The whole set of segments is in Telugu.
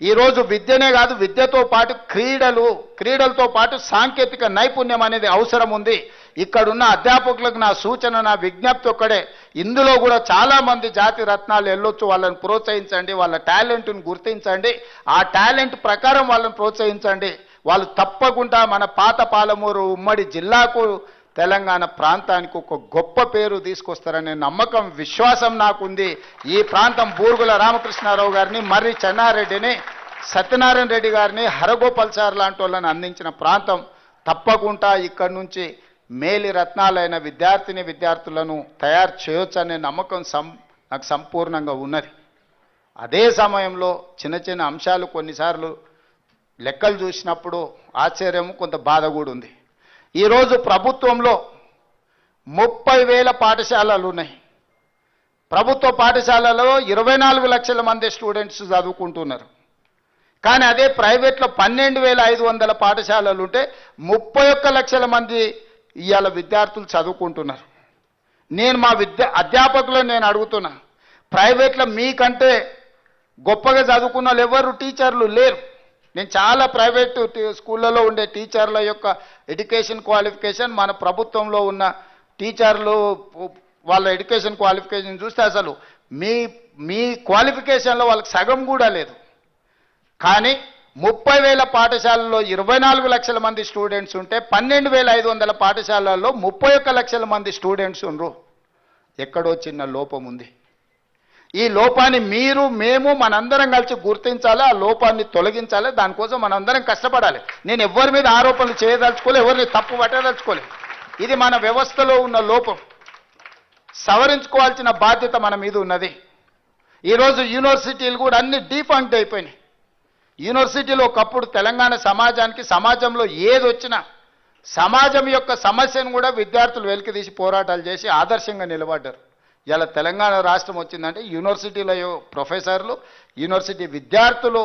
ఈరోజు విద్యనే కాదు, విద్యతో పాటు క్రీడలతో పాటు సాంకేతిక నైపుణ్యం అనేది అవసరం ఉంది. ఇక్కడున్న అధ్యాపకులకు నా సూచన, నా విజ్ఞప్తి ఒక్కడే, ఇందులో కూడా చాలామంది జాతి రత్నాలు వెళ్ళొచ్చు. వాళ్ళని ప్రోత్సహించండి, వాళ్ళ టాలెంట్ను గుర్తించండి, ఆ టాలెంట్ ప్రకారం వాళ్ళని ప్రోత్సహించండి. వాళ్ళు తప్పకుండా మన పాత పాలమూరు ఉమ్మడి జిల్లాకు, తెలంగాణ ప్రాంతానికి ఒక గొప్ప పేరు తీసుకొస్తారనే నమ్మకం, విశ్వాసం నాకుంది. ఈ ప్రాంతం బూరుగుల రామకృష్ణారావు గారిని, మర్రి చెన్నారెడ్డిని, సత్యనారాయణ రెడ్డి గారిని, హరగోపాల్ సార్ లాంటి వాళ్ళని అందించిన ప్రాంతం. తప్పకుండా ఇక్కడి నుంచి మేలి రత్నాలైన విద్యార్థులను తయారు చేయొచ్చనే నమ్మకం నాకు సంపూర్ణంగా ఉన్నది. అదే సమయంలో చిన్న చిన్న అంశాలు కొన్నిసార్లు లెక్కలు చూసినప్పుడు ఆశ్చర్యం, కొంత బాధ కూడా ఉంది. ఈరోజు ప్రభుత్వంలో 30,000 పాఠశాలలు ఉన్నాయి. ప్రభుత్వ పాఠశాలలో 24 లక్షల మంది స్టూడెంట్స్ చదువుకుంటున్నారు. కానీ అదే ప్రైవేట్లో 12,500 పాఠశాలలు ఉంటే 31 లక్షల మంది ఇవాళ విద్యార్థులు చదువుకుంటున్నారు. నేను మా అధ్యాపకులను నేను అడుగుతున్నా, ప్రైవేట్లో మీకంటే గొప్పగా చదువుకున్న వాళ్ళు ఎవరు టీచర్లు లేరు. నేను చాలా ప్రైవేట్ స్కూళ్ళలో ఉండే టీచర్ల యొక్క ఎడ్యుకేషన్ క్వాలిఫికేషన్, మన ప్రభుత్వంలో ఉన్న టీచర్లు వాళ్ళ ఎడ్యుకేషన్ క్వాలిఫికేషన్ చూస్తే అసలు మీ క్వాలిఫికేషన్లో వాళ్ళకి సగం కూడా లేదు. కానీ 30,000 పాఠశాలల్లో 24 లక్షల మంది స్టూడెంట్స్ ఉంటే 12,500 పాఠశాలల్లో 31 లక్షల మంది స్టూడెంట్స్ ఉన్నారు. ఎక్కడో చిన్న లోపం ఉంది. ఈ లోపాన్ని మేము మనందరం కలిసి గుర్తించాలి, ఆ లోపాన్ని తొలగించాలి. దానికోసం మనందరం కష్టపడాలి. నేను ఎవరి మీద ఆరోపణలు చేయదలుచుకోలే, ఎవరిని తప్పు పట్టదలుచుకోలే. ఇది మన వ్యవస్థలో ఉన్న లోపం, సవరించుకోవాల్సిన బాధ్యత మన మీద ఉన్నది. ఈరోజు యూనివర్సిటీలు కూడా అన్ని డీఫంక్ట్ అయిపోయినాయి. యూనివర్సిటీలో ఒకప్పుడు తెలంగాణ సమాజంలో ఏది వచ్చినా సమాజం యొక్క సమస్యను కూడా విద్యార్థులు వెలికితీసి పోరాటాలు చేసి ఆదర్శంగా నిలబడ్డారు. ఇలా తెలంగాణ రాష్ట్రం వచ్చిందంటే యూనివర్సిటీలో ప్రొఫెసర్లు, యూనివర్సిటీ విద్యార్థులు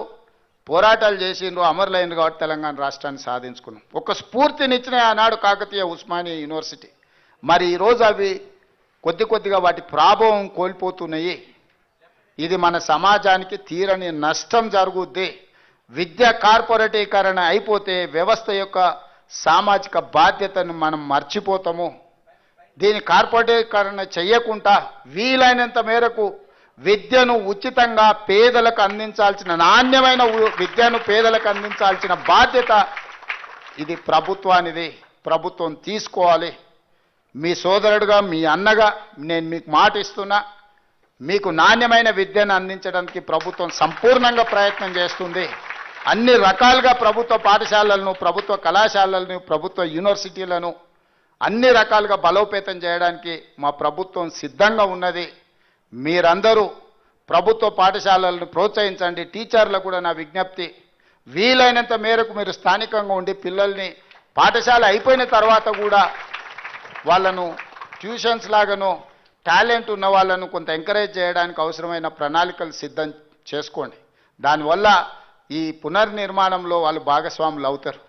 పోరాటాలు చేసిండ్రు, అమరులైనరు కాబట్టి తెలంగాణ రాష్ట్రాన్ని సాధించుకున్నాం. ఒక స్ఫూర్తినిచ్చిన ఆనాడు కాకతీయ ఉస్మానియా యూనివర్సిటీ. మరి ఈరోజు అవి కొద్దిగా వాటి ప్రభావం కోల్పోతున్నాయి. ఇది మన సమాజానికి తీరని నష్టం జరుగుద్ది. విద్య కార్పొరేటీకరణ అయిపోతే వ్యవస్థ యొక్క సామాజిక బాధ్యతను మనం మర్చిపోతాము. దీని కార్పొరేటీకరణ చేయకుండా వీలైనంత మేరకు విద్యను ఉచితంగా పేదలకు అందించాల్సిన, నాణ్యమైన విద్యను పేదలకు అందించాల్సిన బాధ్యత ఇది ప్రభుత్వానిది. ప్రభుత్వం తీసుకోవాలి. మీ సోదరుడుగా, మీ అన్నగా నేను మీకు మాట ఇస్తున్నా, మీకు నాణ్యమైన విద్యను అందించడానికి ప్రభుత్వం సంపూర్ణంగా ప్రయత్నం చేస్తుంది. అన్ని రకాలుగా ప్రభుత్వ పాఠశాలలను, ప్రభుత్వ కళాశాలలను, ప్రభుత్వ యూనివర్సిటీలను అన్ని రకాలుగా బలోపేతం చేయడానికి మా ప్రభుత్వం సిద్ధంగా ఉన్నది. మీరందరూ ప్రభుత్వ పాఠశాలలను ప్రోత్సహించండి. టీచర్లకు కూడా నా విజ్ఞప్తి, వీలైనంత మేరకు మీరు స్థానికంగా ఉండి పిల్లల్ని పాఠశాల అయిపోయిన తర్వాత కూడా వాళ్ళను ట్యూషన్స్ లాగానో టాలెంట్ ఉన్న వాళ్ళను కొంత ఎంకరేజ్ చేయడానికి అవసరమైన ప్రణాళికలు సిద్ధం చేసుకోండి. దానివల్ల ఈ పునర్నిర్మాణంలో వాళ్ళు భాగస్వాములు అవుతారు.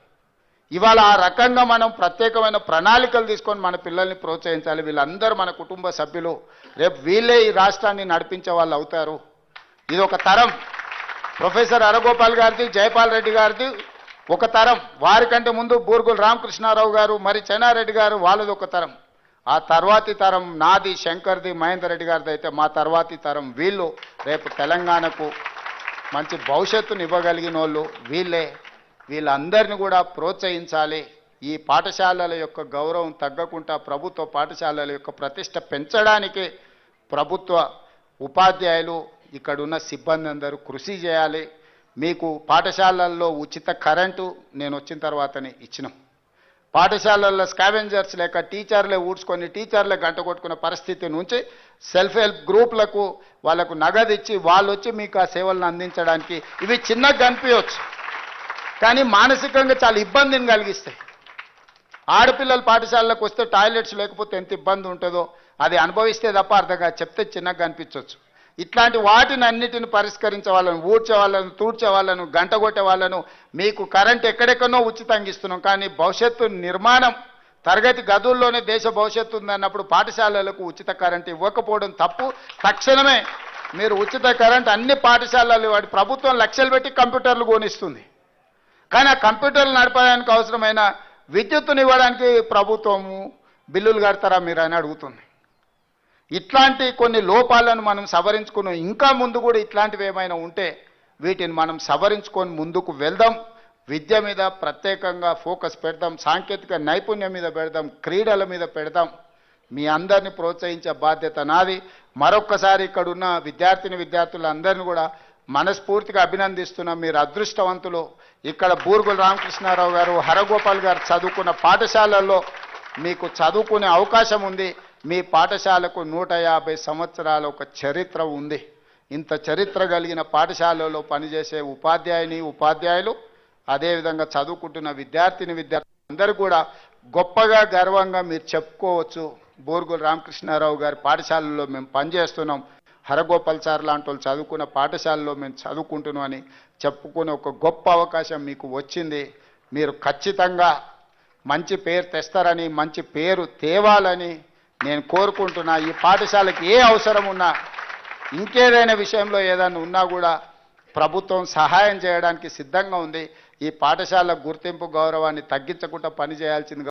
ఇవాళ ఆ రకంగా మనం ప్రత్యేకమైన ప్రణాళికలు తీసుకొని మన పిల్లల్ని ప్రోత్సహించాలి. వీళ్ళందరూ మన కుటుంబ సభ్యులు, రేపు వీళ్ళే ఈ రాష్ట్రాన్ని నడిపించే వాళ్ళు అవుతారు. ఇది ఒక తరం. ప్రొఫెసర్ హరగోపాల్ గారిది, జయపాల్ రెడ్డి గారిది ఒక తరం. వారికంటే ముందు బూరుగుల రామకృష్ణారావు గారు, మరి చెన్నారెడ్డి గారు, వాళ్ళది ఒక తరం. ఆ తర్వాతి తరం నాది, శంకర్ది, మహేందర్ రెడ్డి గారిది అయితే మా తర్వాతి తరం వీళ్ళు రేపు తెలంగాణకు మంచి భవిష్యత్తును ఇవ్వగలిగిన వాళ్ళు వీళ్ళే. వీళ్ళందరినీ కూడా ప్రోత్సహించాలి. ఈ పాఠశాలల యొక్క గౌరవం తగ్గకుండా ప్రభుత్వ పాఠశాలల యొక్క ప్రతిష్ట పెంచడానికి ప్రభుత్వ ఉపాధ్యాయులు, ఇక్కడున్న సిబ్బంది అందరూ కృషి చేయాలి. మీకు పాఠశాలల్లో ఉచిత కరెంటు నేను వచ్చిన తర్వాతనే ఇచ్చినాం. పాఠశాలల్లో స్కావెంజర్స్ లేక టీచర్లే ఊడ్చుకొని టీచర్లే గంట కొట్టుకునే పరిస్థితి నుంచి సెల్ఫ్ హెల్ప్ గ్రూప్లకు వాళ్ళకు నగదు ఇచ్చి వాళ్ళు వచ్చి మీకు ఆ సేవలను అందించడానికి ఇవి చిన్నగా కనిపించవచ్చు, కానీ మానసికంగా చాలా ఇబ్బందిని కలిగిస్తాయి. ఆడపిల్లల పాఠశాలకు వస్తే టాయిలెట్స్ లేకపోతే ఎంత ఇబ్బంది ఉంటుందో అది అనుభవిస్తే తప్ప అర్థంగా చెప్తే చిన్నగా కనిపించవచ్చు. ఇట్లాంటి వాటిని అన్నిటిని పరిష్కరించే వాళ్ళను, ఊడ్చే వాళ్ళను, తూడ్చే వాళ్ళను, గంట కొట్టే వాళ్ళను మీకు కరెంట్ ఎక్కడెక్కడో ఉచితంగా ఇస్తున్నాం. కానీ భవిష్యత్తు నిర్మాణం, తరగతి గదుల్లోనే దేశ భవిష్యత్తు ఉందన్నప్పుడు పాఠశాలలకు ఉచిత కరెంట్ ఇవ్వకపోవడం తప్పు. తక్షణమే మీరు ఉచిత కరెంట్ అన్ని పాఠశాలలు వాడి ప్రభుత్వం లక్షలు పెట్టి కంప్యూటర్లు కొనిస్తుంది. కానీ ఆ కంప్యూటర్లు నడపడానికి అవసరమైన విద్యుత్తుని ఇవ్వడానికి ప్రభుత్వము బిల్లులు కడతారా మీరు అని అడుగుతుంది. ఇట్లాంటి కొన్ని లోపాలను మనం సవరించుకుని ఇంకా ముందు కూడా ఇట్లాంటివి ఏమైనా ఉంటే వీటిని మనం సవరించుకొని ముందుకు వెళ్దాం. విద్య మీద ప్రత్యేకంగా ఫోకస్ పెడదాం, సాంకేతిక నైపుణ్యం మీద పెడదాం, క్రీడల మీద పెడదాం. మీ అందరినీ ప్రోత్సహించే బాధ్యత నాది. మరొక్కసారి ఇక్కడున్న విద్యార్థులందరినీ కూడా మనస్ఫూర్తిగా అభినందిస్తున్నాం. మీరు అదృష్టవంతులు. ఇక్కడ బూరుగుల రామకృష్ణారావు గారు, హరగోపాల్ గారు చదువుకున్న పాఠశాలల్లో మీకు చదువుకునే అవకాశం ఉంది. మీ పాఠశాలకు 150 సంవత్సరాల ఒక చరిత్ర ఉంది. ఇంత చరిత్ర కలిగిన పాఠశాలలో పనిచేసే ఉపాధ్యాయులు అదేవిధంగా చదువుకుంటున్న విద్యార్థులు అందరూ కూడా గొప్పగా గర్వంగా మీరు చెప్పుకోవచ్చు. బూరుగుల రామకృష్ణారావు గారి పాఠశాలలో మేము పనిచేస్తున్నాం, హరగోపాల్ సార్ లాంటి వాళ్ళు చదువుకున్న పాఠశాలలో మేము చదువుకుంటున్నాం అని చెప్పుకునే ఒక గొప్ప అవకాశం మీకు వచ్చింది. మీరు ఖచ్చితంగా మంచి పేరు తెస్తారని, మంచి పేరు తేవాలని నేను కోరుకుంటున్నా. ఈ పాఠశాలకి ఏ అవసరం ఉన్నా, ఇంకేదైనా విషయంలో ఏదైనా ఉన్నా కూడా ప్రభుత్వం సహాయం చేయడానికి సిద్ధంగా ఉంది. ఈ పాఠశాల గుర్తింపు గౌరవాన్ని తగ్గించకుండా పనిచేయాల్సిందిగా